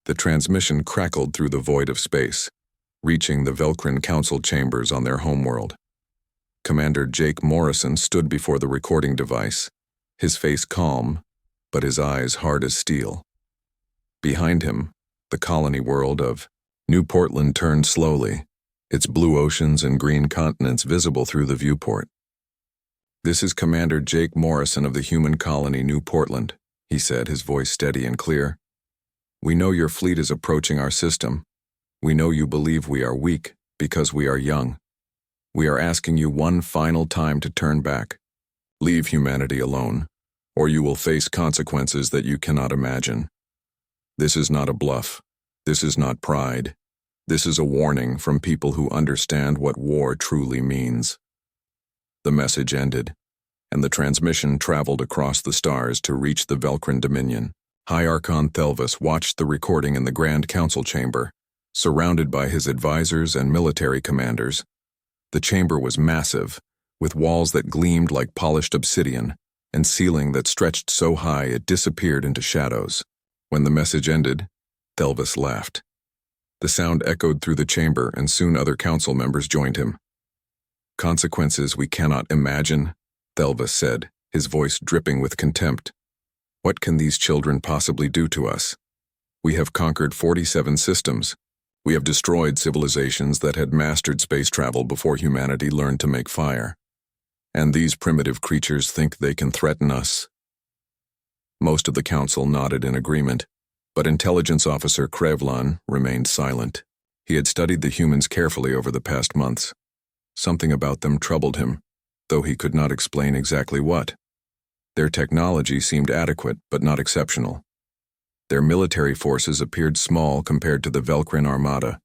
The transmission crackled through the void of space, reaching the Velcrin Council chambers on their homeworld. Commander Jake Morrison stood before the recording device, his face calm, but his eyes hard as steel. Behind him, the colony world of New Portland turned slowly, its blue oceans and green continents visible through the viewport. "This is Commander Jake Morrison of the human colony New Portland," he said, his voice steady and clear. "We know your fleet is approaching our system. We know you believe we are weak because we are young. We are asking you one final time to turn back. Leave humanity alone, or you will face consequences that you cannot imagine. This is not a bluff. This is not pride. This is a warning from people who understand what war truly means." The message ended, and the transmission traveled across the stars to reach the Velcrin Dominion. High Archon Thelvis watched the recording in the Grand Council chamber, surrounded by his advisors and military commanders. The chamber was massive, with walls that gleamed like polished obsidian, and ceiling that stretched so high it disappeared into shadows. When the message ended, Thelvis laughed. The sound echoed through the chamber, and soon other council members joined him. "Consequences we cannot imagine," Thelvis said, his voice dripping with contempt. "What can these children possibly do to us? We have conquered 47 systems. We have destroyed civilizations that had mastered space travel before humanity learned to make fire. And these primitive creatures think they can threaten us." Most of the council nodded in agreement, but Intelligence Officer Krevlan remained silent. He had studied the humans carefully over the past months. Something about them troubled him, though he could not explain exactly what. Their technology seemed adequate, but not exceptional. Their military forces appeared small compared to the Velcrin Armada.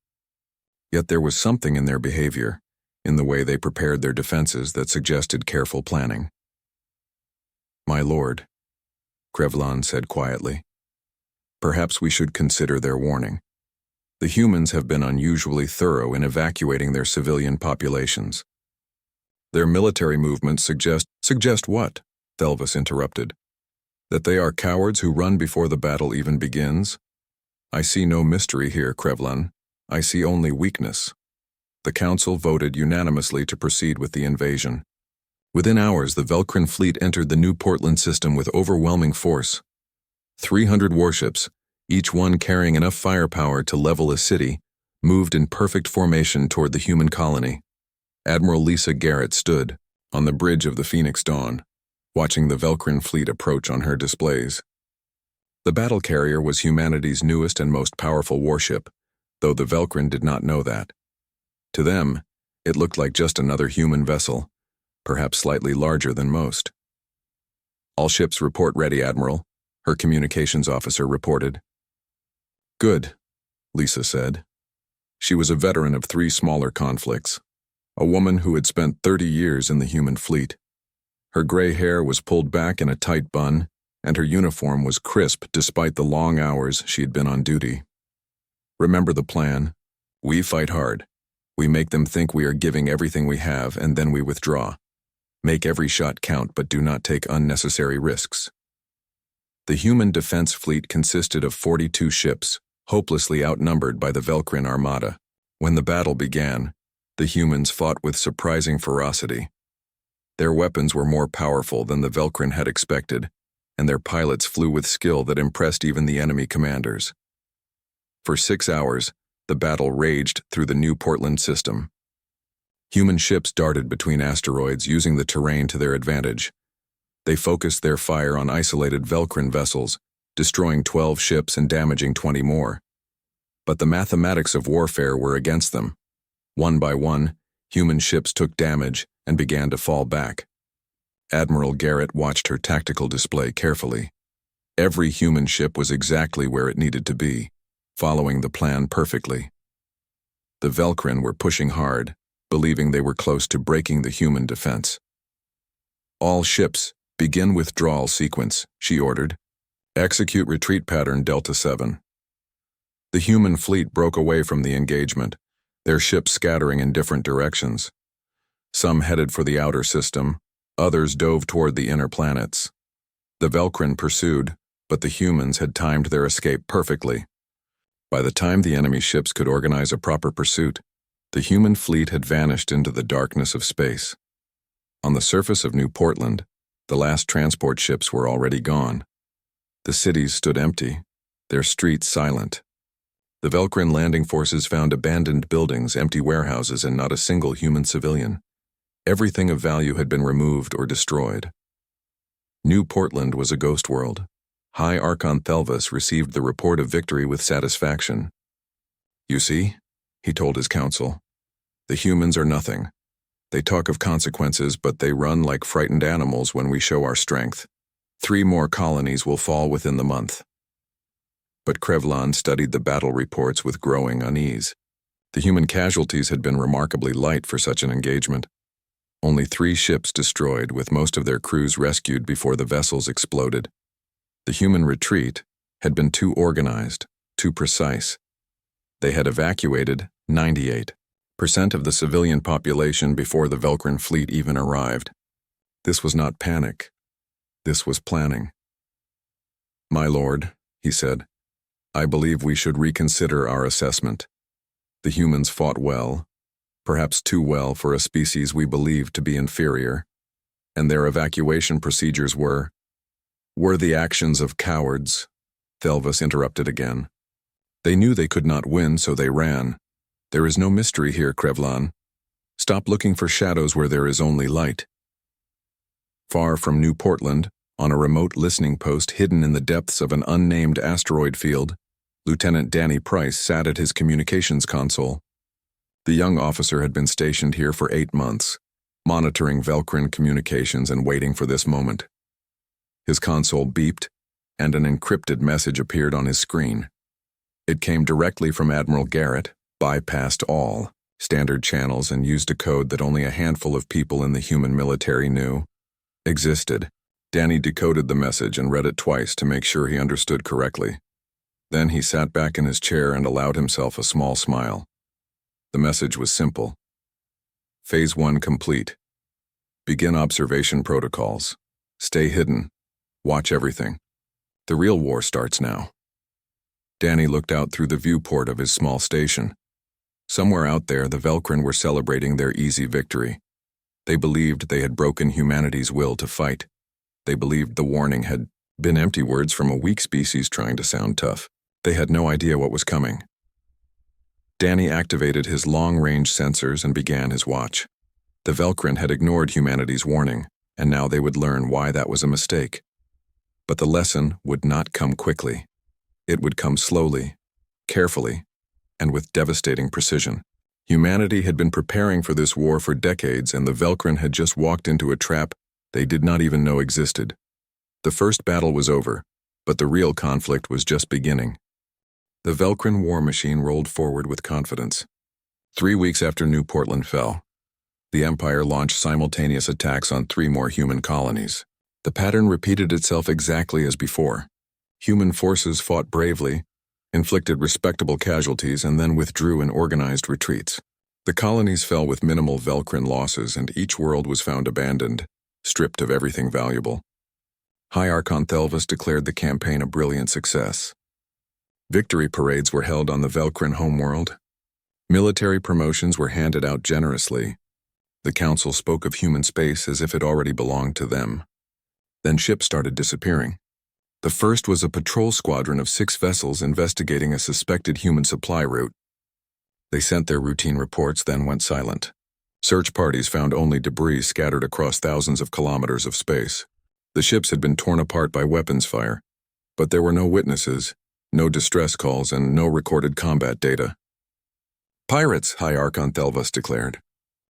Yet there was something in their behavior, in the way they prepared their defenses, that suggested careful planning. "My lord," Krevlan said quietly, "perhaps we should consider their warning. The humans have been unusually thorough in evacuating their civilian populations." "Their military movements suggest—" "Suggest what?" Thelvis interrupted. "That they are cowards who run before the battle even begins? I see no mystery here, Krevlan. I see only weakness." The council voted unanimously to proceed with the invasion. Within hours, the Velcrin fleet entered the New Portland system with overwhelming force. 300 warships, each one carrying enough firepower to level a city, moved in perfect formation toward the human colony. Admiral Lisa Garrett stood on the bridge of the Phoenix Dawn, watching the Velcrin fleet approach on her displays. The battle carrier was humanity's newest and most powerful warship, though the Velcrin did not know that. To them, it looked like just another human vessel, perhaps slightly larger than most. "All ships report ready, Admiral," her communications officer reported. "Good," Lisa said. She was a veteran of 3 smaller conflicts, a woman who had spent 30 years in the human fleet. Her gray hair was pulled back in a tight bun, and her uniform was crisp despite the long hours she had been on duty. "Remember the plan. We fight hard. We make them think we are giving everything we have, and then we withdraw. Make every shot count, but do not take unnecessary risks." The human defense fleet consisted of 42 ships, hopelessly outnumbered by the Velcrin Armada. When the battle began, the humans fought with surprising ferocity. Their weapons were more powerful than the Velcrin had expected, and their pilots flew with skill that impressed even the enemy commanders. For 6 hours, the battle raged through the New Portland system. Human ships darted between asteroids, using the terrain to their advantage. They focused their fire on isolated Velcrin vessels, destroying 12 ships and damaging 20 more. But the mathematics of warfare were against them. One by one, human ships took damage and began to fall back. Admiral Garrett watched her tactical display carefully. Every human ship was exactly where it needed to be, following the plan perfectly. The Velcrin were pushing hard, believing they were close to breaking the human defense. "All ships, begin withdrawal sequence," she ordered. "Execute retreat pattern Delta 7. The human fleet broke away from the engagement, their ships scattering in different directions. Some headed for the outer system, others dove toward the inner planets. The Velcrin pursued, but the humans had timed their escape perfectly. By the time the enemy ships could organize a proper pursuit, the human fleet had vanished into the darkness of space. On the surface of New Portland, the last transport ships were already gone. The cities stood empty, their streets silent. The Velcrin landing forces found abandoned buildings, empty warehouses, and not a single human civilian. Everything of value had been removed or destroyed. New Portland was a ghost world. High Archon Thelvas received the report of victory with satisfaction. "You see," he told his council, "the humans are nothing. They talk of consequences, but they run like frightened animals when we show our strength. 3 more colonies will fall within the month." But Krevlan studied the battle reports with growing unease. The human casualties had been remarkably light for such an engagement. Only 3 ships destroyed, with most of their crews rescued before the vessels exploded. The human retreat had been too organized, too precise. They had evacuated 98% of the civilian population before the Velcrin fleet even arrived. This was not panic. This was planning. "My lord," he said, "I believe we should reconsider our assessment. The humans fought well, perhaps too well for a species we believed to be inferior, and their evacuation procedures were the actions of cowards." Thelvas interrupted again. "They knew they could not win, so they ran. There is no mystery here, Krevlan. Stop looking for shadows where there is only light." Far from New Portland, on a remote listening post hidden in the depths of an unnamed asteroid field, Lieutenant Danny Price sat at his communications console. The young officer had been stationed here for 8 months, monitoring Velcrin communications and waiting for this moment. His console beeped, and an encrypted message appeared on his screen. It came directly from Admiral Garrett, bypassed all standard channels, and used a code that only a handful of people in the human military knew existed. Danny decoded the message and read it twice to make sure he understood correctly. Then he sat back in his chair and allowed himself a small smile. The message was simple. Phase 1 complete. Begin observation protocols. Stay hidden. Watch everything. The real war starts now. Danny looked out through the viewport of his small station. Somewhere out there, the Velcrin were celebrating their easy victory. They believed they had broken humanity's will to fight. They believed the warning had been empty words from a weak species trying to sound tough. They had no idea what was coming. Danny activated his long-range sensors and began his watch. The Velcrin had ignored humanity's warning, and now they would learn why that was a mistake. But the lesson would not come quickly. It would come slowly, carefully, and with devastating precision. Humanity had been preparing for this war for decades, and the Velcrin had just walked into a trap they did not even know existed. The first battle was over, but the real conflict was just beginning. The Velcrin war machine rolled forward with confidence. 3 weeks after New Portland fell, the Empire launched simultaneous attacks on 3 more human colonies. The pattern repeated itself exactly as before. Human forces fought bravely, inflicted respectable casualties, and then withdrew in organized retreats. The colonies fell with minimal Velcrin losses, and each world was found abandoned, stripped of everything valuable. High Archon Thelvas declared the campaign a brilliant success. Victory parades were held on the Velcrin homeworld. Military promotions were handed out generously. The Council spoke of human space as if it already belonged to them. Then ships started disappearing. The first was a patrol squadron of 6 vessels investigating a suspected human supply route. They sent their routine reports, then went silent. Search parties found only debris scattered across thousands of kilometers of space. The ships had been torn apart by weapons fire, but there were no witnesses, no distress calls, and no recorded combat data. "Pirates," High Archon Thelvas declared.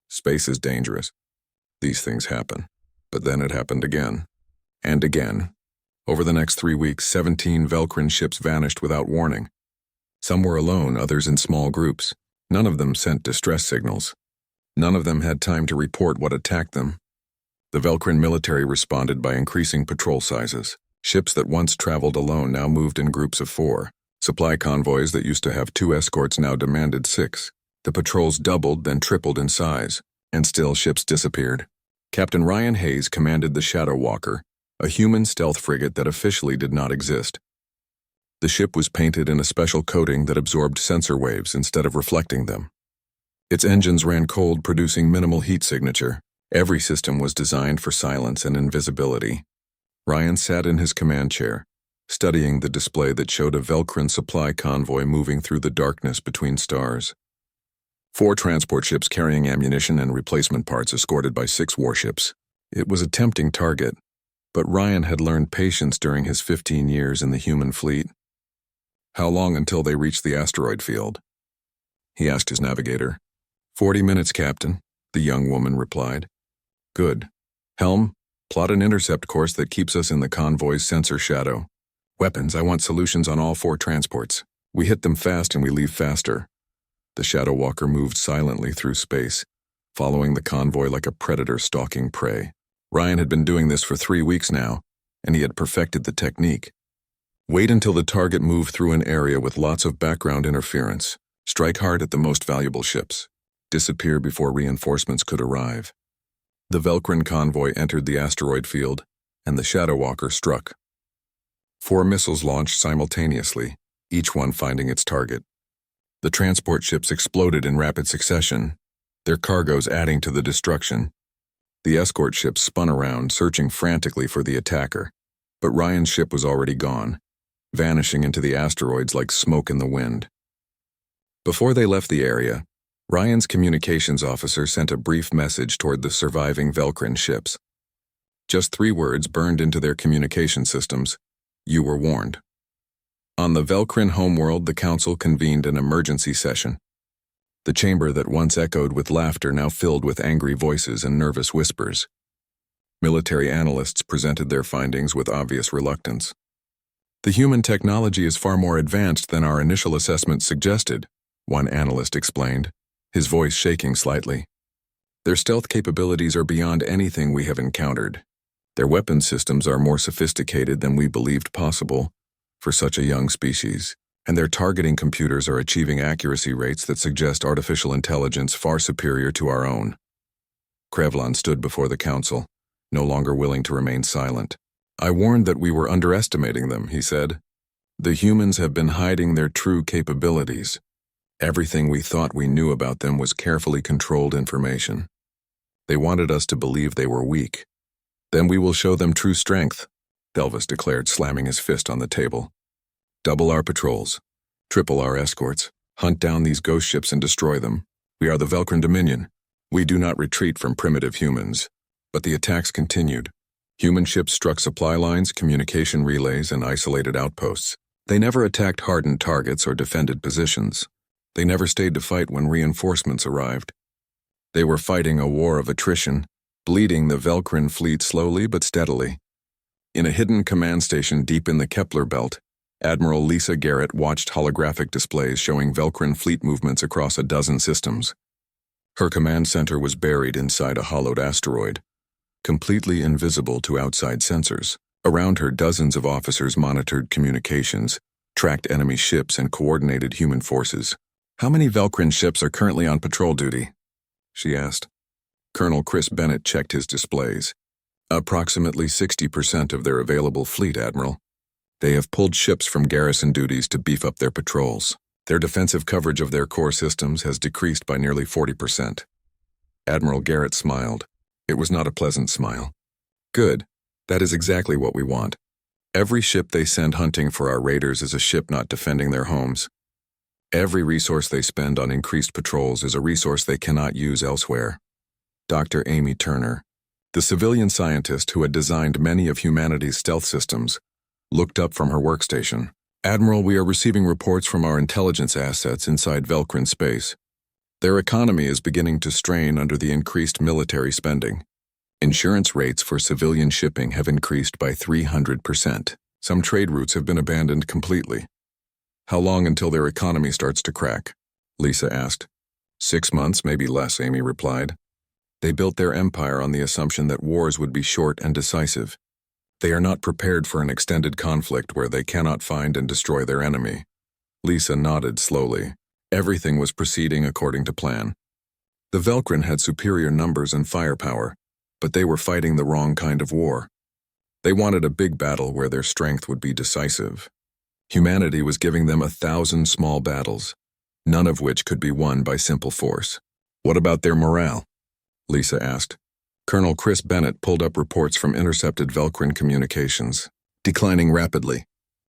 "Space is dangerous. These things happen." But then it happened again. And again. Over the next 3 weeks, 17 Velcrin ships vanished without warning. Some were alone, others in small groups. None of them sent distress signals. None of them had time to report what attacked them. The Velcrin military responded by increasing patrol sizes. Ships that once traveled alone now moved in groups of 4. Supply convoys that used to have 2 escorts now demanded 6. The patrols doubled, then tripled in size, and still ships disappeared. Captain Ryan Hayes commanded the Shadow Walker, a human stealth frigate that officially did not exist. The ship was painted in a special coating that absorbed sensor waves instead of reflecting them. Its engines ran cold, producing minimal heat signature. Every system was designed for silence and invisibility. Ryan sat in his command chair, studying the display that showed a Velcrin supply convoy moving through the darkness between stars. 4 transport ships carrying ammunition and replacement parts escorted by 6 warships. It was a tempting target, but Ryan had learned patience during his 15 years in the human fleet. "How long until they reach the asteroid field?" he asked his navigator. 40 minutes, Captain," the young woman replied. "Good. Helm, plot an intercept course that keeps us in the convoy's sensor shadow. Weapons, I want solutions on all 4 transports. We hit them fast and we leave faster." The Shadow Walker moved silently through space, following the convoy like a predator stalking prey. Ryan had been doing this for 3 weeks now, and he had perfected the technique. Wait until the target moved through an area with lots of background interference. Strike hard at the most valuable ships. Disappear before reinforcements could arrive. The Velcrin convoy entered the asteroid field, and the Shadow Walker struck. 4 missiles launched simultaneously, each one finding its target. The transport ships exploded in rapid succession, their cargoes adding to the destruction. The escort ships spun around, searching frantically for the attacker, but Ryan's ship was already gone, vanishing into the asteroids like smoke in the wind. Before they left the area, Ryan's communications officer sent a brief message toward the surviving Velcrin ships. Just 3 words burned into their communication systems: "You were warned." On the Velcrin homeworld, the council convened an emergency session. The chamber that once echoed with laughter now filled with angry voices and nervous whispers. Military analysts presented their findings with obvious reluctance. "The human technology is far more advanced than our initial assessment suggested," one analyst explained, his voice shaking slightly. "Their stealth capabilities are beyond anything we have encountered. Their weapon systems are more sophisticated than we believed possible for such a young species, and their targeting computers are achieving accuracy rates that suggest artificial intelligence far superior to our own." Krevlon stood before the council, no longer willing to remain silent. "I warned that we were underestimating them," he said. "The humans have been hiding their true capabilities. Everything we thought we knew about them was carefully controlled information. They wanted us to believe they were weak. Then we will show them true strength," Delvis declared, slamming his fist on the table. "Double our patrols, triple our escorts, hunt down these ghost ships and destroy them. We are the Velcrin Dominion. We do not retreat from primitive humans." But the attacks continued. Human ships struck supply lines, communication relays, and isolated outposts. They never attacked hardened targets or defended positions. They never stayed to fight when reinforcements arrived. They were fighting a war of attrition, bleeding the Velcrin fleet slowly but steadily. In a hidden command station deep in the Kepler belt, Admiral Lisa Garrett watched holographic displays showing Velcrin fleet movements across a dozen systems. Her command center was buried inside a hollowed asteroid, completely invisible to outside sensors. Around her, dozens of officers monitored communications, tracked enemy ships, and coordinated human forces. "How many Velcrin ships are currently on patrol duty?" she asked. Colonel Chris Bennett checked his displays. "Approximately 60% of their available fleet, Admiral. They have pulled ships from garrison duties to beef up their patrols. Their defensive coverage of their core systems has decreased by nearly 40%. Admiral Garrett smiled. It was not a pleasant smile. "Good. That is exactly what we want. Every ship they send hunting for our raiders is a ship not defending their homes. Every resource they spend on increased patrols is a resource they cannot use elsewhere." Dr. Amy Turner, the civilian scientist who had designed many of humanity's stealth systems, looked up from her workstation. "Admiral, we are receiving reports from our intelligence assets inside Velcrin space. Their economy is beginning to strain under the increased military spending. Insurance rates for civilian shipping have increased by 300%. Some trade routes have been abandoned completely." "How long until their economy starts to crack?" Lisa asked. 6 months, maybe less," Amy replied. "They built their empire on the assumption that wars would be short and decisive. They are not prepared for an extended conflict where they cannot find and destroy their enemy." Lisa nodded slowly. Everything was proceeding according to plan. The Velcrin had superior numbers and firepower, but they were fighting the wrong kind of war. They wanted a big battle where their strength would be decisive. Humanity was giving them 1,000 small battles, none of which could be won by simple force. What about their morale? Lisa asked. Colonel Chris Bennett pulled up reports from intercepted Velcrin communications. Declining rapidly.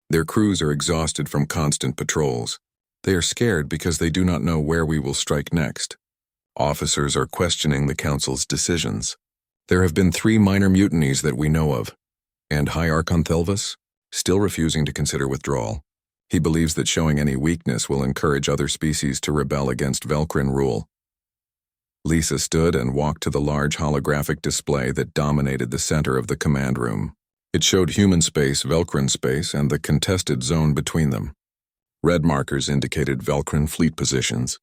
Their crews are exhausted from constant patrols. They are scared because they do not know where we will strike next. Officers are questioning the Council's decisions. There have been 3 minor mutinies that we know of, and High Archon Thelvas, still refusing to consider withdrawal. He believes that showing any weakness will encourage other species to rebel against Velcrin rule. Lisa stood and walked to the large holographic display that dominated the center of the command room. It showed human space, Velcrin space, and the contested zone between them. Red markers indicated Velcrin fleet positions.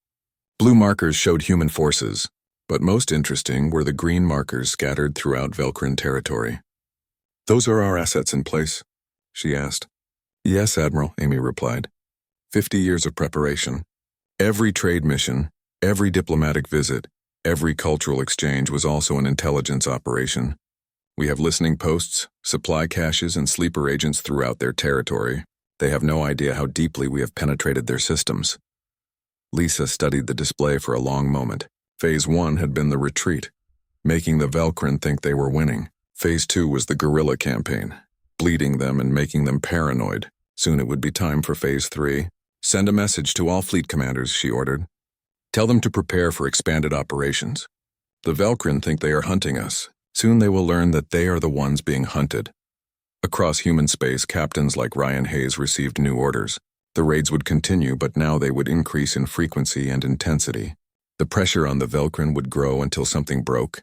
Blue markers showed human forces, but most interesting were the green markers scattered throughout Velcrin territory. "Those are our assets in place?" she asked. "Yes, Admiral," Amy replied. 50 years of preparation. Every trade mission, every diplomatic visit, every cultural exchange was also an intelligence operation. We have listening posts, supply caches, and sleeper agents throughout their territory. They have no idea how deeply we have penetrated their systems. Lisa studied the display for a long moment. Phase 1 had been the retreat, making the Velcrin think they were winning. Phase 2 was the guerrilla campaign, bleeding them and making them paranoid. Soon it would be time for Phase 3. "Send a message to all fleet commanders," she ordered. "Tell them to prepare for expanded operations. The Velcrin think they are hunting us. Soon they will learn that they are the ones being hunted." Across human space, captains like Ryan Hayes received new orders. The raids would continue, but now they would increase in frequency and intensity. The pressure on the Velcrin would grow until something broke.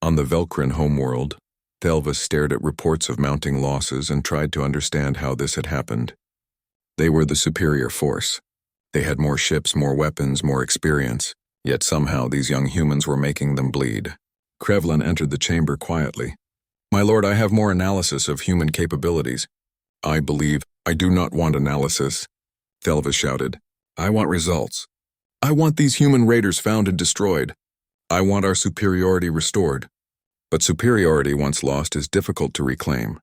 On the Velcrin homeworld, Thelvas stared at reports of mounting losses and tried to understand how this had happened. They were the superior force. They had more ships, more weapons, more experience, yet somehow these young humans were making them bleed. Krevlin entered the chamber quietly. "My lord, I have more analysis of human capabilities." I do not want analysis," Thelvas shouted. "I want results. I want these human raiders found and destroyed. I want our superiority restored." But superiority once lost is difficult to reclaim.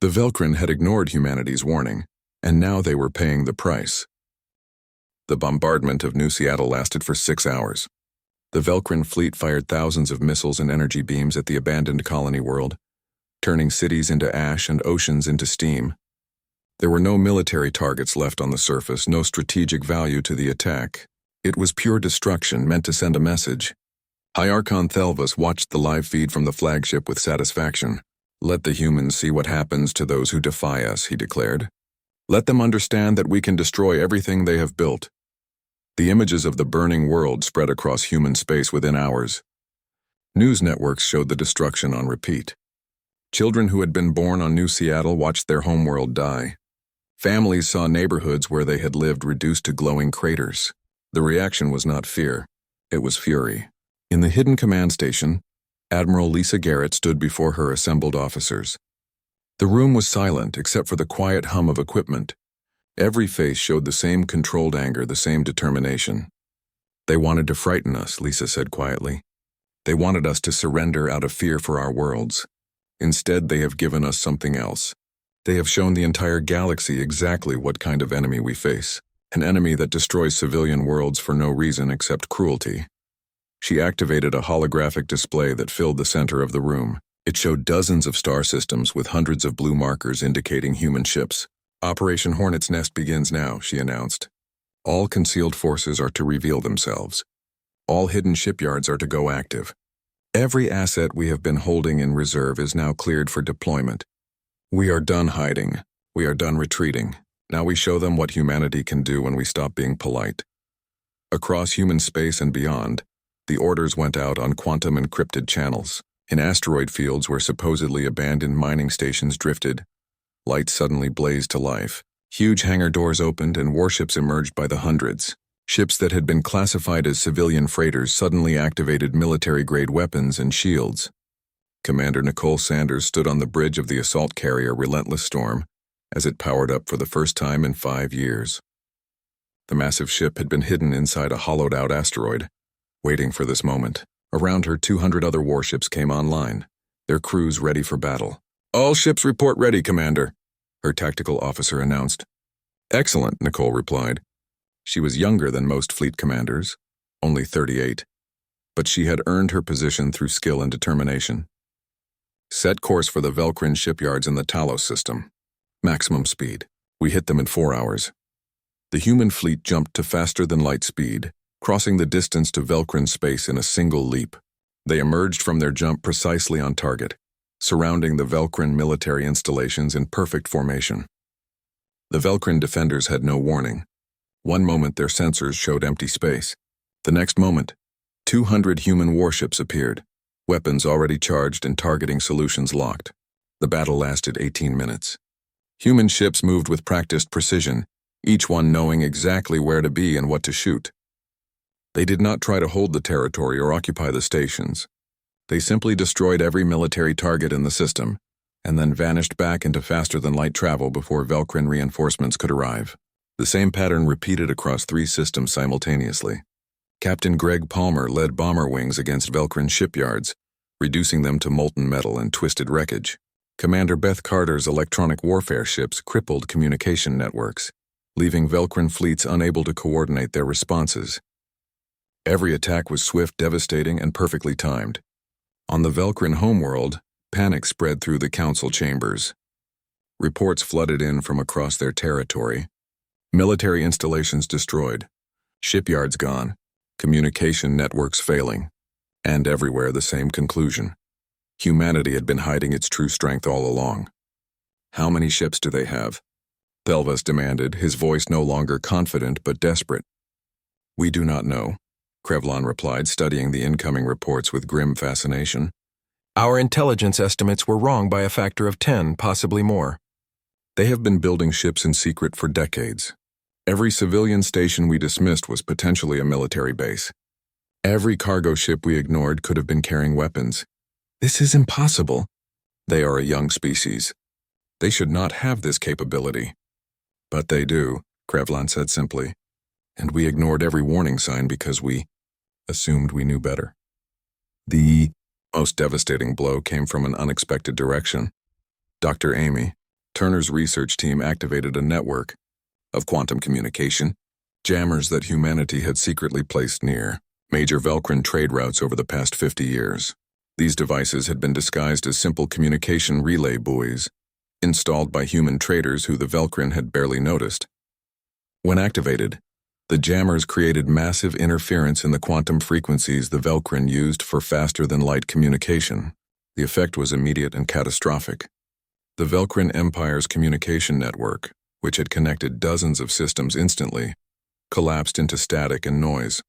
The Velcrin had ignored humanity's warning, and now they were paying the price. The bombardment of New Seattle lasted for 6 hours. The Velcrin fleet fired thousands of missiles and energy beams at the abandoned colony world, turning cities into ash and oceans into steam. There were no military targets left on the surface, no strategic value to the attack. It was pure destruction meant to send a message. High Archon Thelvas watched the live feed from the flagship with satisfaction. "Let the humans see what happens to those who defy us," he declared. "Let them understand that we can destroy everything they have built." The images of the burning world spread across human space within hours. News networks showed the destruction on repeat. Children who had been born on New Seattle watched their homeworld die. Families saw neighborhoods where they had lived reduced to glowing craters. The reaction was not fear, it was fury. In the hidden command station, Admiral Lisa Garrett stood before her assembled officers. The room was silent except for the quiet hum of equipment. Every face showed the same controlled anger, the same determination. "They wanted to frighten us," Lisa said quietly. "They wanted us to surrender out of fear for our worlds. Instead, they have given us something else. They have shown the entire galaxy exactly what kind of enemy we face. An enemy that destroys civilian worlds for no reason except cruelty." She activated a holographic display that filled the center of the room. It showed dozens of star systems with hundreds of blue markers indicating human ships. "Operation Hornet's Nest begins now," she announced. "All concealed forces are to reveal themselves. All hidden shipyards are to go active. Every asset we have been holding in reserve is now cleared for deployment. We are done hiding. We are done retreating. Now we show them what humanity can do when we stop being polite." Across human space and beyond, the orders went out on quantum encrypted channels. In asteroid fields where supposedly abandoned mining stations drifted, lights suddenly blazed to life. Huge hangar doors opened and warships emerged by the hundreds. Ships that had been classified as civilian freighters suddenly activated military-grade weapons and shields. Commander Nicole Sanders stood on the bridge of the assault carrier Relentless Storm as it powered up for the first time in 5 years. The massive ship had been hidden inside a hollowed-out asteroid, waiting for this moment. Around her, 200 other warships came online, their crews ready for battle. "All ships report ready, Commander," her tactical officer announced. Excellent, Nicole replied. She was younger than most fleet commanders, only 38, but she had earned her position through skill and determination. Set course for the Velcrin shipyards in the Talos system. Maximum speed. We hit them in 4 hours. The human fleet jumped to faster-than-light speed, crossing the distance to Velcrin space in a single leap. They emerged from their jump precisely on target, surrounding the Velcrin military installations in perfect formation. The Velcrin defenders had no warning. One moment their sensors showed empty space. The next moment, 200 human warships appeared, weapons already charged and targeting solutions locked. The battle lasted 18 minutes. Human ships moved with practiced precision, each one knowing exactly where to be and what to shoot. They did not try to hold the territory or occupy the stations. They simply destroyed every military target in the system, and then vanished back into faster-than-light travel before Velcrin reinforcements could arrive. The same pattern repeated across 3 systems simultaneously. Captain Greg Palmer led bomber wings against Velcrin shipyards, reducing them to molten metal and twisted wreckage. Commander Beth Carter's electronic warfare ships crippled communication networks, leaving Velcrin fleets unable to coordinate their responses. Every attack was swift, devastating, and perfectly timed. On the Velcrin homeworld, panic spread through the council chambers. Reports flooded in from across their territory. Military installations destroyed, shipyards gone, communication networks failing, and everywhere the same conclusion. Humanity had been hiding its true strength all along. How many ships do they have? Belvas demanded, his voice no longer confident but desperate. We do not know, Krevlon replied, studying the incoming reports with grim fascination. Our intelligence estimates were wrong by a factor of 10, possibly more. They have been building ships in secret for decades. Every civilian station we dismissed was potentially a military base. Every cargo ship we ignored could have been carrying weapons. This is impossible. They are a young species. They should not have this capability. But they do, Krevlon said simply. And we ignored every warning sign because we assumed we knew better. The most devastating blow came from an unexpected direction. Dr. Amy, Turner's research team activated a network of quantum communication, jammers that humanity had secretly placed near major Velcrin trade routes over the past 50 years. These devices had been disguised as simple communication relay buoys, installed by human traders who the Velcrin had barely noticed. When activated, the jammers created massive interference in the quantum frequencies the Velcrin used for faster-than-light communication. The effect was immediate and catastrophic. The Velcrin Empire's communication network, which had connected dozens of systems instantly, collapsed into static and noise.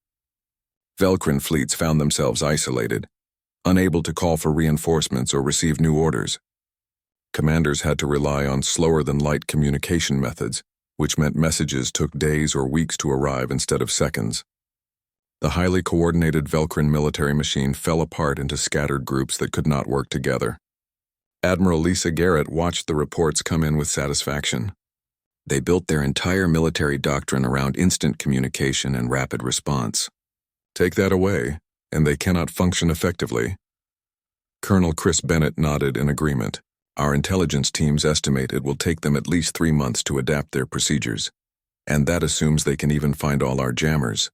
Velcrin fleets found themselves isolated, unable to call for reinforcements or receive new orders. Commanders had to rely on slower-than-light communication methods, which meant messages took days or weeks to arrive instead of seconds. The highly coordinated Velcrin military machine fell apart into scattered groups that could not work together. Admiral Lisa Garrett watched the reports come in with satisfaction. They built their entire military doctrine around instant communication and rapid response. Take that away, and they cannot function effectively. Colonel Chris Bennett nodded in agreement. Our intelligence teams estimate it will take them at least 3 months to adapt their procedures, and that assumes they can even find all our jammers.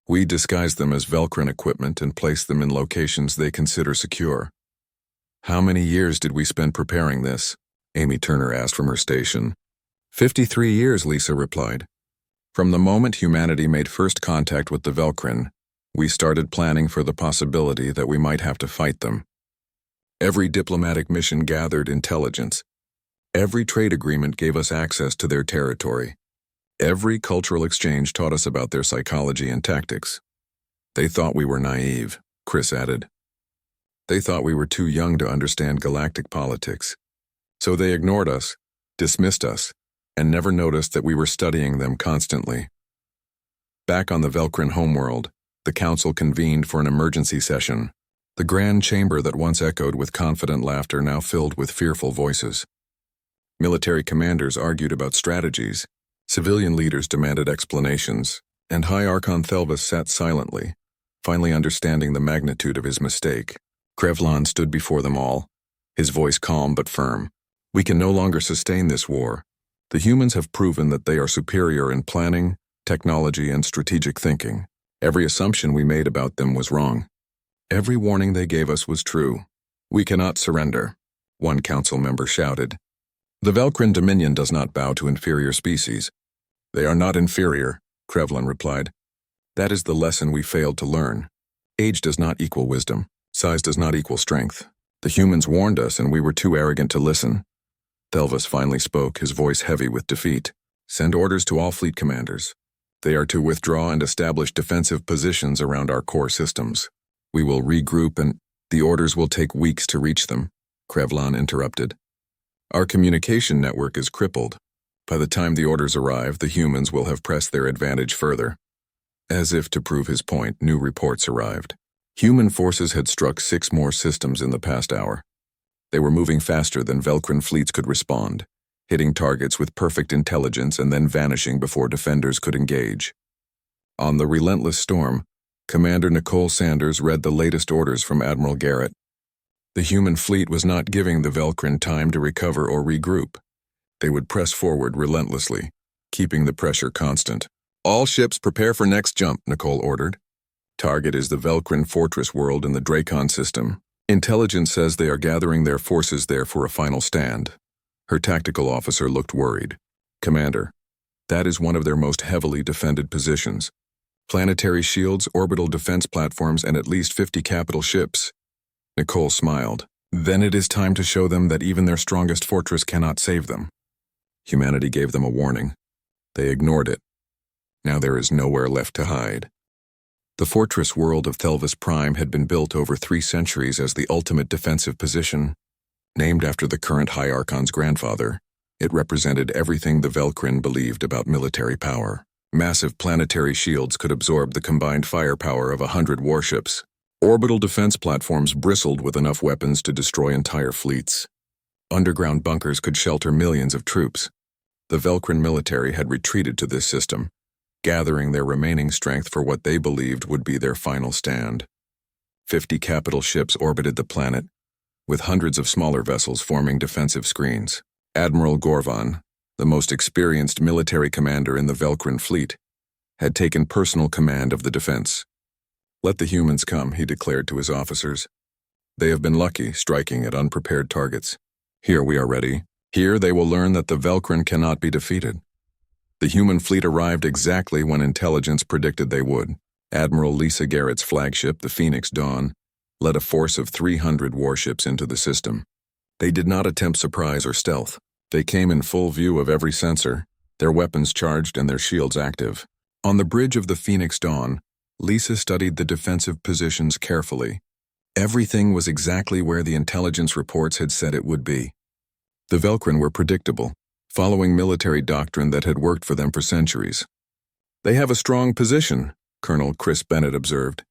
We disguise them as Velcrin equipment and place them in locations they consider secure. How many years did we spend preparing this? Amy Turner asked from her station. 53 years, Lisa replied. From the moment humanity made first contact with the Velcrin, we started planning for the possibility that we might have to fight them. Every diplomatic mission gathered intelligence. Every trade agreement gave us access to their territory. Every cultural exchange taught us about their psychology and tactics. They thought we were naive, Chris added. They thought we were too young to understand galactic politics. So they ignored us, dismissed us, and never noticed that we were studying them constantly. Back on the Velcrin homeworld, the council convened for an emergency session. The grand chamber that once echoed with confident laughter now filled with fearful voices. Military commanders argued about strategies, civilian leaders demanded explanations, and High Archon Thelvis sat silently, finally understanding the magnitude of his mistake. Krevlon stood before them all, his voice calm but firm. We can no longer sustain this war. The humans have proven that they are superior in planning, technology, and strategic thinking. Every assumption we made about them was wrong. Every warning they gave us was true. We cannot surrender, one council member shouted. The Velcrin Dominion does not bow to inferior species. They are not inferior, Krevlin replied. That is the lesson we failed to learn. Age does not equal wisdom. Size does not equal strength. The humans warned us and we were too arrogant to listen. Thelvis finally spoke, his voice heavy with defeat. Send orders to all fleet commanders. They are to withdraw and establish defensive positions around our core systems. We will regroup and the orders will take weeks to reach them, Krevlin interrupted. Our communication network is crippled. By the time the orders arrive, the humans will have pressed their advantage further. As if to prove his point, new reports arrived. Human forces had struck 6 more systems in the past hour. They were moving faster than Velcrin fleets could respond, hitting targets with perfect intelligence and then vanishing before defenders could engage. On the relentless storm, Commander Nicole Sanders read the latest orders from Admiral Garrett. The human fleet was not giving the Velcrin time to recover or regroup. They would press forward relentlessly, keeping the pressure constant. All ships prepare for next jump, Nicole ordered. Target is the Velcrin fortress world in the Dracon system. Intelligence says they are gathering their forces there for a final stand. Her tactical officer looked worried. Commander, that is one of their most heavily defended positions. Planetary shields, orbital defense platforms, and at least 50 capital ships. Nicole smiled. Then it is time to show them that even their strongest fortress cannot save them. Humanity gave them a warning. They ignored it. Now there is nowhere left to hide. The fortress world of Thelvis Prime had been built over 3 centuries as the ultimate defensive position. Named after the current High Archon's grandfather, it represented everything the Velcrin believed about military power. Massive planetary shields could absorb the combined firepower of 100 warships. Orbital defense platforms bristled with enough weapons to destroy entire fleets. Underground bunkers could shelter millions of troops. The Velcrin military had retreated to this system, gathering their remaining strength for what they believed would be their final stand. 50 capital ships orbited the planet, with hundreds of smaller vessels forming defensive screens. Admiral Gorvan, the most experienced military commander in the Velcrin fleet, had taken personal command of the defense. Let the humans come, he declared to his officers. They have been lucky, striking at unprepared targets. Here we are ready. Here they will learn that the Velcrin cannot be defeated. The human fleet arrived exactly when intelligence predicted they would. Admiral Lisa Garrett's flagship, the Phoenix Dawn, led a force of 300 warships into the system. They did not attempt surprise or stealth. They came in full view of every sensor, their weapons charged and their shields active. On the bridge of the Phoenix Dawn, Lisa studied the defensive positions carefully. Everything was exactly where the intelligence reports had said it would be. The Velcrin were predictable, following military doctrine that had worked for them for centuries. They have a strong position, Colonel Chris Bennett observed.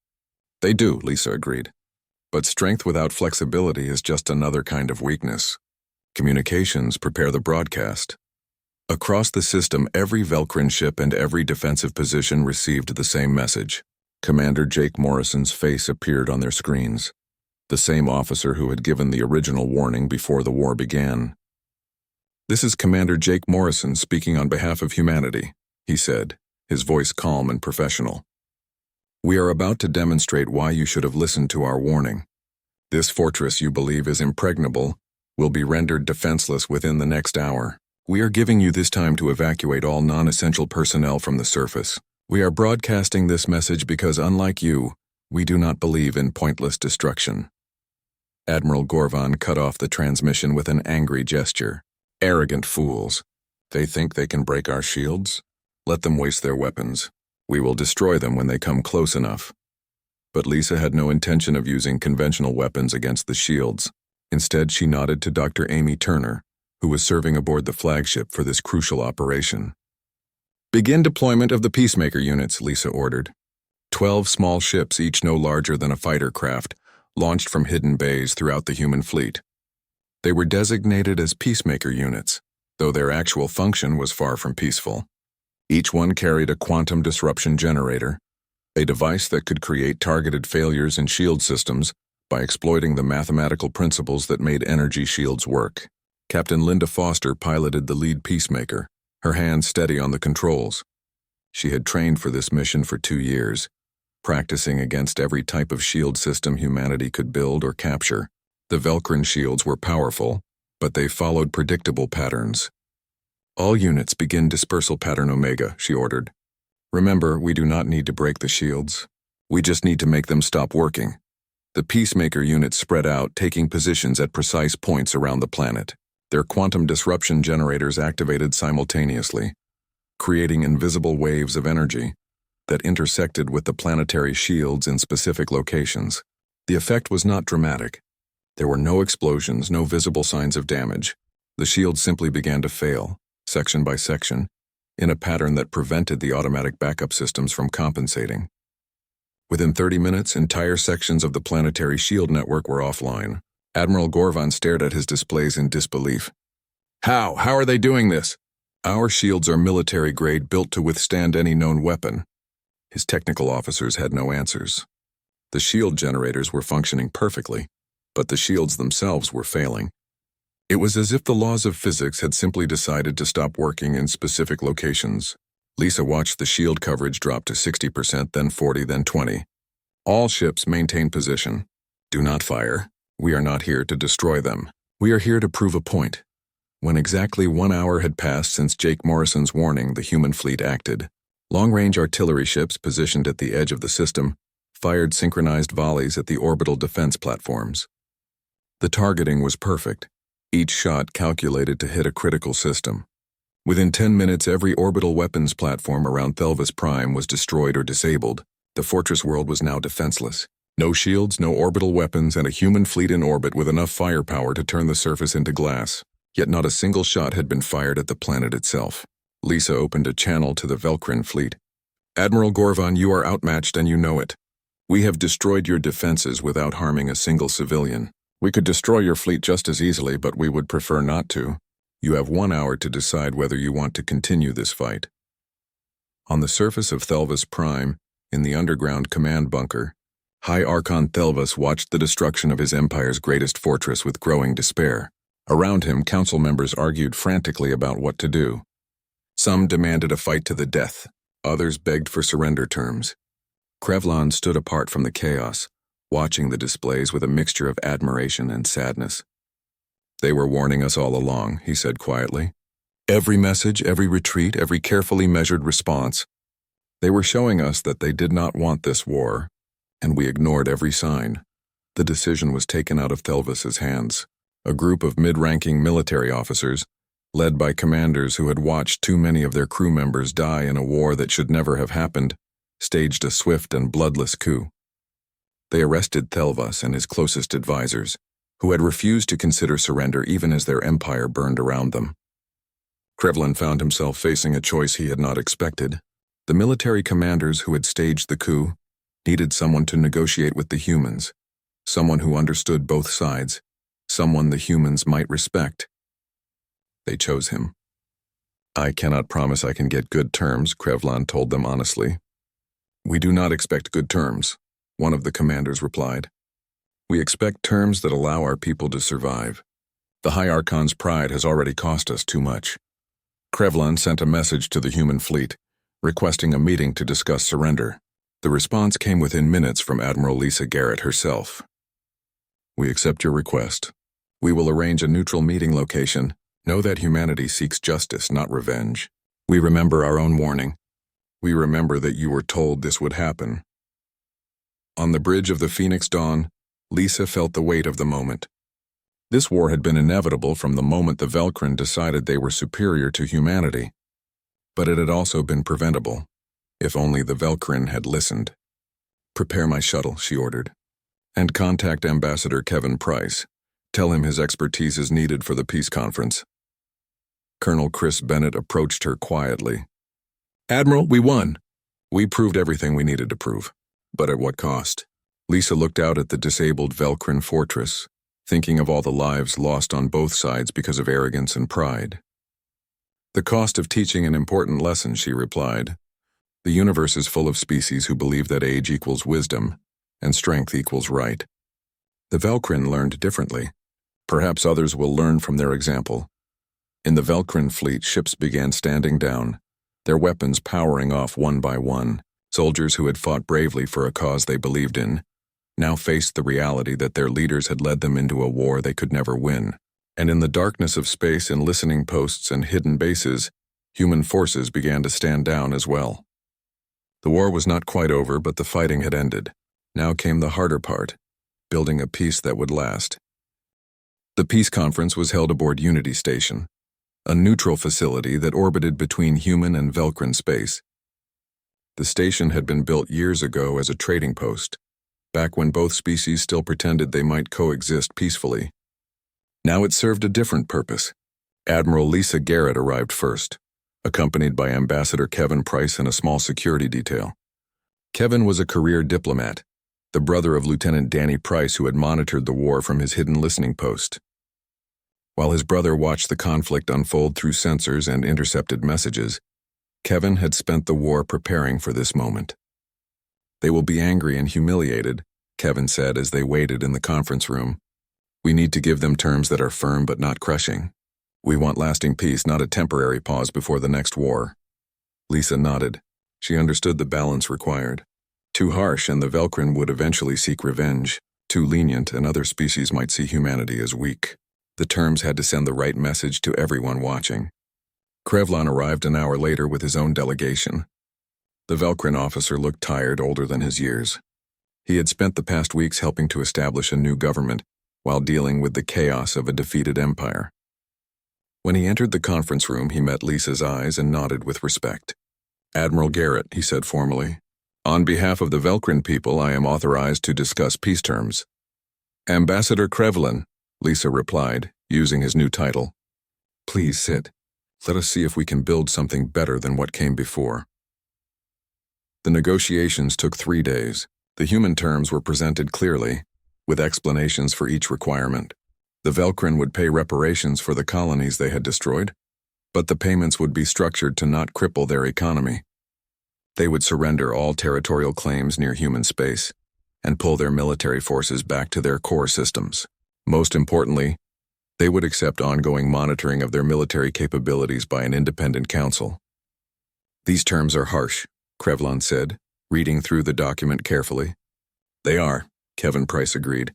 They do, Lisa agreed. But strength without flexibility is just another kind of weakness. Communications prepare the broadcast. Across the system, every Velcrin ship and every defensive position received the same message. Commander Jake Morrison's face appeared on their screens, the same officer who had given the original warning before the war began. This is Commander Jake Morrison speaking on behalf of humanity, he said, his voice calm and professional. We are about to demonstrate why you should have listened to our warning. This fortress you believe is impregnable will be rendered defenseless within the next hour. We are giving you this time to evacuate all non-essential personnel from the surface. We are broadcasting this message because, unlike you, we do not believe in pointless destruction. Admiral Gorvan cut off the transmission with an angry gesture. Arrogant fools. They think they can break our shields? Let them waste their weapons. We will destroy them when they come close enough. But Lisa had no intention of using conventional weapons against the shields. Instead, she nodded to Dr. Amy Turner, who was serving aboard the flagship for this crucial operation. Begin deployment of the Peacemaker units, Lisa ordered. 12 small ships, each no larger than a fighter craft, launched from hidden bays throughout the human fleet. They were designated as Peacemaker units, though their actual function was far from peaceful. Each one carried a quantum disruption generator, a device that could create targeted failures in shield systems by exploiting the mathematical principles that made energy shields work. Captain Linda Foster piloted the lead peacemaker, her hands steady on the controls. She had trained for this mission for 2 years, practicing against every type of shield system humanity could build or capture. The Velcrin shields were powerful, but they followed predictable patterns. "All units begin dispersal pattern Omega," she ordered. "Remember, we do not need to break the shields. We just need to make them stop working." The peacemaker units spread out, taking positions at precise points around the planet. Their quantum disruption generators activated simultaneously, creating invisible waves of energy that intersected with the planetary shields in specific locations. The effect was not dramatic. There were no explosions, no visible signs of damage. The shields simply began to fail, section by section, in a pattern that prevented the automatic backup systems from compensating. Within 30 minutes, entire sections of the planetary shield network were offline. Admiral Gorvan stared at his displays in disbelief. How are they doing this?" "Our shields are military grade, built to withstand any known weapon." His technical officers had no answers. The shield generators were functioning perfectly, but the shields themselves were failing. It was as if the laws of physics had simply decided to stop working in specific locations. Lisa watched the shield coverage drop to 60%, then 40, then 20. "All ships maintain position. Do not fire. We are not here to destroy them. We are here to prove a point." When exactly 1 hour had passed since Jake Morrison's warning, the human fleet acted. Long-range artillery ships positioned at the edge of the system fired synchronized volleys at the orbital defense platforms. The targeting was perfect, each shot calculated to hit a critical system. Within 10 minutes, every orbital weapons platform around Thelvis Prime was destroyed or disabled. The fortress world was now defenseless. No shields, no orbital weapons, and a human fleet in orbit with enough firepower to turn the surface into glass. Yet not a single shot had been fired at the planet itself. Lisa opened a channel to the Velcrin fleet. "Admiral Gorvan, you are outmatched and you know it. We have destroyed your defenses without harming a single civilian. We could destroy your fleet just as easily, but we would prefer not to. You have 1 hour to decide whether you want to continue this fight." On the surface of Thelvis Prime, in the underground command bunker, High Archon Thelvis watched the destruction of his empire's greatest fortress with growing despair. Around him, council members argued frantically about what to do. Some demanded a fight to the death. Others begged for surrender terms. Krevlon stood apart from the chaos, watching the displays with a mixture of admiration and sadness. "They were warning us all along," he said quietly. "Every message, every retreat, every carefully measured response. They were showing us that they did not want this war, and we ignored every sign." The decision was taken out of Thelvis's hands. A group of mid-ranking military officers, led by commanders who had watched too many of their crew members die in a war that should never have happened, staged a swift and bloodless coup. They arrested Thelvis and his closest advisors, who had refused to consider surrender even as their empire burned around them. Krevlin found himself facing a choice he had not expected. The military commanders who had staged the coup needed someone to negotiate with the humans, someone who understood both sides, someone the humans might respect. They chose him. "I cannot promise I can get good terms," Krevlin told them honestly. "We do not expect good terms," one of the commanders replied. "We expect terms that allow our people to survive. The High Archon's pride has already cost us too much." Krevlin sent a message to the human fleet, requesting a meeting to discuss surrender. The response came within minutes from Admiral Lisa Garrett herself. "We accept your request. We will arrange a neutral meeting location. Know that humanity seeks justice, not revenge. We remember our own warning. We remember that you were told this would happen." On the bridge of the Phoenix Dawn, Lisa felt the weight of the moment. This war had been inevitable from the moment the Velcrin decided they were superior to humanity. But it had also been preventable, if only the Velcrin had listened. "Prepare my shuttle," she ordered, "and contact Ambassador Kevin Price. Tell him his expertise is needed for the peace conference." Colonel Chris Bennett approached her quietly. "Admiral, we won. We proved everything we needed to prove. But at what cost?" Lisa looked out at the disabled Velcrin fortress, thinking of all the lives lost on both sides because of arrogance and pride. "The cost of teaching an important lesson," she replied. "The universe is full of species who believe that age equals wisdom, and strength equals right. The Velcrin learned differently. Perhaps others will learn from their example. In the Velcrin fleet, ships began standing down, their weapons powering off one by one. Soldiers who had fought bravely for a cause they believed in now faced the reality that their leaders had led them into a war they could never win. And in the darkness of space, in listening posts and hidden bases, human forces began to stand down as well. The war was not quite over, but the fighting had ended. Now came the harder part, building a peace that would last. The peace conference was held aboard Unity Station, a neutral facility that orbited between human and Velcrin space. The station had been built years ago as a trading post, back when both species still pretended they might coexist peacefully. Now it served a different purpose. Admiral Lisa Garrett arrived first, accompanied by Ambassador Kevin Price and a small security detail. Kevin was a career diplomat, the brother of Lieutenant Danny Price, who had monitored the war from his hidden listening post. While his brother watched the conflict unfold through sensors and intercepted messages, Kevin had spent the war preparing for this moment. "They will be angry and humiliated," Kevin said as they waited in the conference room. "We need to give them terms that are firm but not crushing. We want lasting peace, not a temporary pause before the next war." Lisa nodded. She understood the balance required. Too harsh, and the Velcrin would eventually seek revenge. Too lenient, and other species might see humanity as weak. The terms had to send the right message to everyone watching. Krevlon arrived an hour later with his own delegation. The Velcrin officer looked tired, older than his years. He had spent the past weeks helping to establish a new government while dealing with the chaos of a defeated empire. When he entered the conference room, he met Lisa's eyes and nodded with respect. "Admiral Garrett," he said formally. "On behalf of the Velcrin people, I am authorized to discuss peace terms." "Ambassador Krevlin," Lisa replied, using his new title. "Please sit. Let us see if we can build something better than what came before." The negotiations took 3 days. The human terms were presented clearly, with explanations for each requirement. The Velcrin would pay reparations for the colonies they had destroyed, but the payments would be structured to not cripple their economy. They would surrender all territorial claims near human space and pull their military forces back to their core systems. Most importantly, they would accept ongoing monitoring of their military capabilities by an independent council. "These terms are harsh," Krevlon said, reading through the document carefully. "They are," Kevin Price agreed.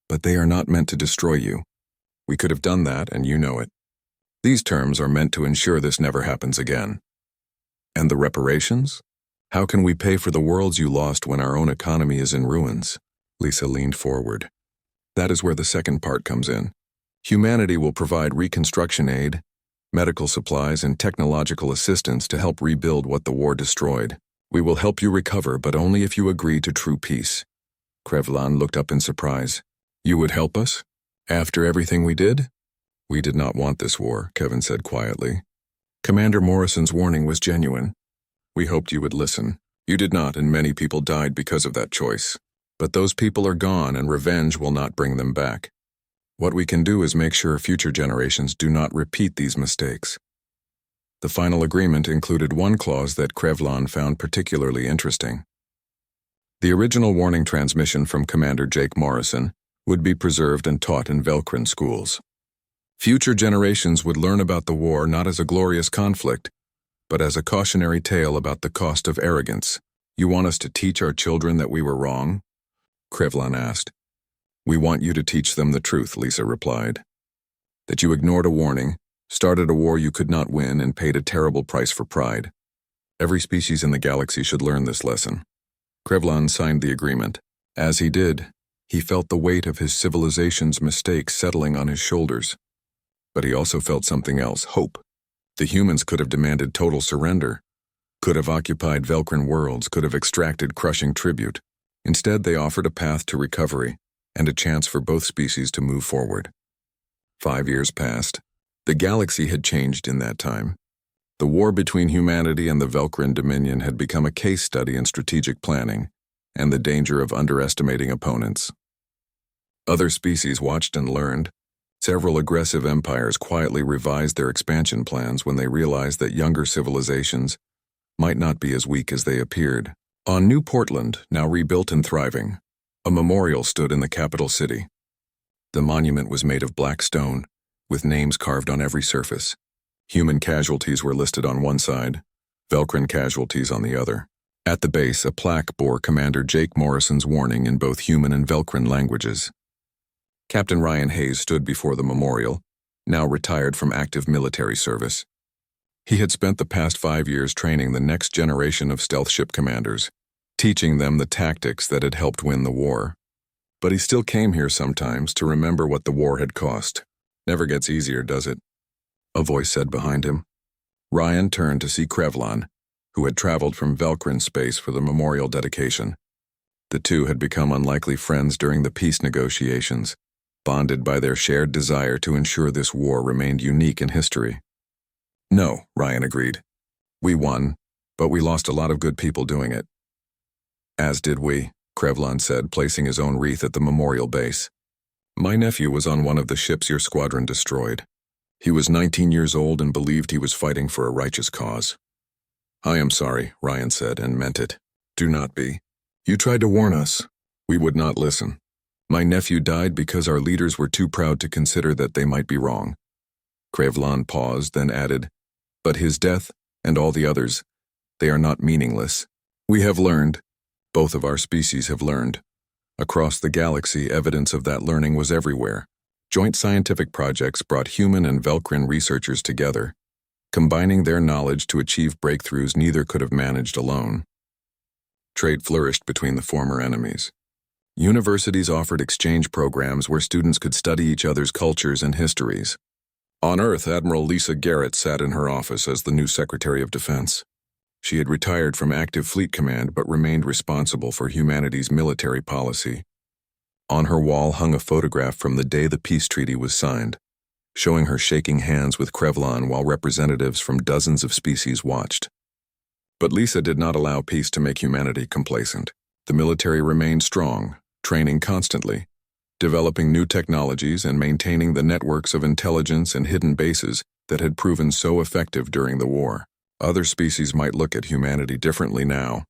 "But they are not meant to destroy you. We could have done that, and you know it. These terms are meant to ensure this never happens again." "And the reparations? How can we pay for the worlds you lost when our own economy is in ruins?" Lisa leaned forward. "That is where the second part comes in. Humanity will provide reconstruction aid, medical supplies, and technological assistance to help rebuild what the war destroyed. We will help you recover, but only if you agree to true peace." Krevlon looked up in surprise. "You would help us? After everything we did?" "We did not want this war," Kevin said quietly. "Commander Morrison's warning was genuine. We hoped you would listen. You did not, and many people died because of that choice. But those people are gone, and revenge will not bring them back. What we can do is make sure future generations do not repeat these mistakes." The final agreement included one clause that Krevlon found particularly interesting. The original warning transmission from Commander Jake Morrison would be preserved and taught in Velcrin schools. Future generations would learn about the war not as a glorious conflict, but as a cautionary tale about the cost of arrogance. "You want us to teach our children that we were wrong?" Krevlon asked. "We want you to teach them the truth," Lisa replied. "That you ignored a warning, started a war you could not win, and paid a terrible price for pride. Every species in the galaxy should learn this lesson." Krevlon signed the agreement. As he did, he felt the weight of his civilization's mistakes settling on his shoulders. But he also felt something else, hope. The humans could have demanded total surrender, could have occupied Velcrin worlds, could have extracted crushing tribute. Instead, they offered a path to recovery and a chance for both species to move forward. 5 years passed. The galaxy had changed in that time. The war between humanity and the Velcrin Dominion had become a case study in strategic planning and the danger of underestimating opponents. Other species watched and learned. Several aggressive empires quietly revised their expansion plans when they realized that younger civilizations might not be as weak as they appeared. On New Portland, now rebuilt and thriving, a memorial stood in the capital city. The monument was made of black stone, with names carved on every surface. Human casualties were listed on one side, Velcrin casualties on the other. At the base, a plaque bore Commander Jake Morrison's warning in both human and Velcrin languages. Captain Ryan Hayes stood before the memorial, now retired from active military service. He had spent the past 5 years training the next generation of stealth ship commanders, teaching them the tactics that had helped win the war. But he still came here sometimes to remember what the war had cost. Never gets easier, does it? A voice said behind him. Ryan turned to see Krevlon, who had traveled from Velcrin space for the memorial dedication. The two had become unlikely friends during the peace negotiations, bonded by their shared desire to ensure this war remained unique in history. No, Ryan agreed. We won, but we lost a lot of good people doing it. As did we, Krevlon said, placing his own wreath at the memorial base. My nephew was on one of the ships your squadron destroyed. He was 19 years old and believed he was fighting for a righteous cause. I am sorry, Ryan said, and meant it. Do not be. You tried to warn us. We would not listen. My nephew died because our leaders were too proud to consider that they might be wrong. Krevlon paused, then added, but his death, and all the others, they are not meaningless. We have learned. Both of our species have learned. Across the galaxy, evidence of that learning was everywhere. Joint scientific projects brought human and Velcrin researchers together, combining their knowledge to achieve breakthroughs neither could have managed alone. Trade flourished between the former enemies. Universities offered exchange programs where students could study each other's cultures and histories. On Earth, Admiral Lisa Garrett sat in her office as the new Secretary of Defense. She had retired from active fleet command but remained responsible for humanity's military policy. On her wall hung a photograph from the day the peace treaty was signed, showing her shaking hands with Krevlon while representatives from dozens of species watched. But Lisa did not allow peace to make humanity complacent. The military remained strong, training constantly, developing new technologies and maintaining the networks of intelligence and hidden bases that had proven so effective during the war. Other species might look at humanity differently now,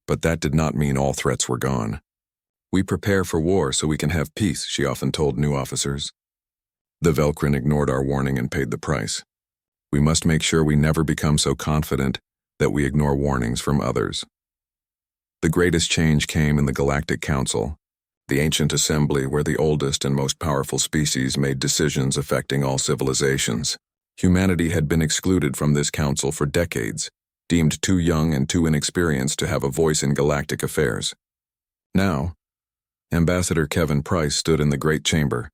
but that did not mean all threats were gone. We prepare for war so we can have peace, she often told new officers. The Velcrin ignored our warning and paid the price. We must make sure we never become so confident that we ignore warnings from others. The greatest change came in the Galactic Council, the ancient assembly where the oldest and most powerful species made decisions affecting all civilizations. Humanity had been excluded from this council for decades, deemed too young and too inexperienced to have a voice in galactic affairs. Now, Ambassador Kevin Price stood in the Great Chamber,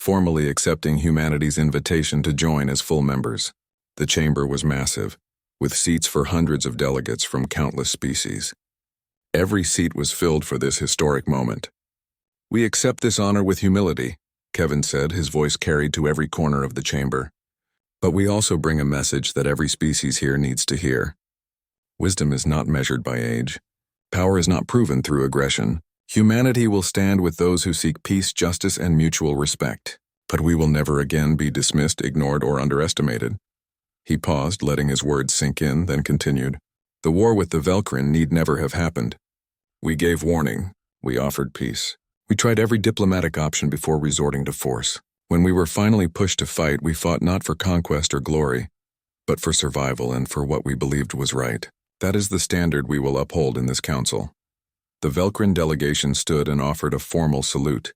formally accepting humanity's invitation to join as full members. The chamber was massive, with seats for hundreds of delegates from countless species. Every seat was filled for this historic moment. We accept this honor with humility, Kevin said, his voice carried to every corner of the chamber. But we also bring a message that every species here needs to hear. Wisdom is not measured by age. Power is not proven through aggression. Humanity will stand with those who seek peace, justice, and mutual respect. But we will never again be dismissed, ignored, or underestimated. He paused, letting his words sink in, then continued. The war with the Velcrin need never have happened. We gave warning. We offered peace. We tried every diplomatic option before resorting to force. When we were finally pushed to fight, we fought not for conquest or glory, but for survival and for what we believed was right. That is the standard we will uphold in this council. The Velcrin delegation stood and offered a formal salute,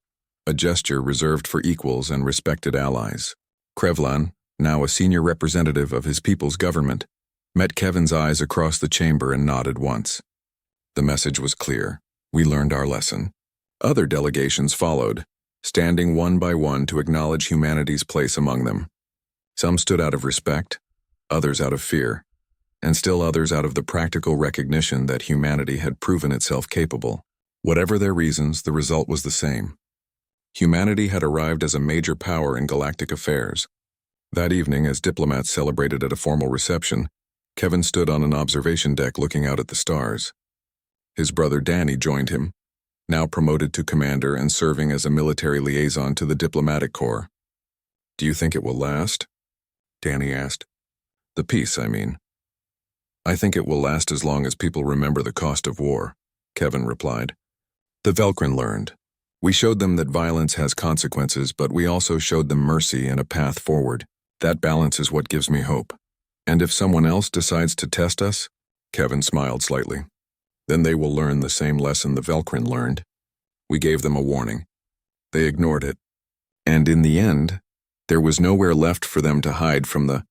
a gesture reserved for equals and respected allies. Krevlon, now a senior representative of his people's government, met Kevin's eyes across the chamber and nodded once. The message was clear. We learned our lesson. Other delegations followed, standing one by one to acknowledge humanity's place among them. Some stood out of respect, others out of fear, and still others out of the practical recognition that humanity had proven itself capable. Whatever their reasons, the result was the same. Humanity had arrived as a major power in galactic affairs. That evening, as diplomats celebrated at a formal reception, Kevin stood on an observation deck looking out at the stars. His brother Danny joined him, now promoted to commander and serving as a military liaison to the diplomatic corps. Do you think it will last? Danny asked. The peace, I mean. I think it will last as long as people remember the cost of war, Kevin replied. The Velcrin learned. We showed them that violence has consequences, but we also showed them mercy and a path forward. That balance is what gives me hope. And if someone else decides to test us, Kevin smiled slightly, then they will learn the same lesson the Velcrin learned. We gave them a warning. They ignored it. And in the end, there was nowhere left for them to hide from the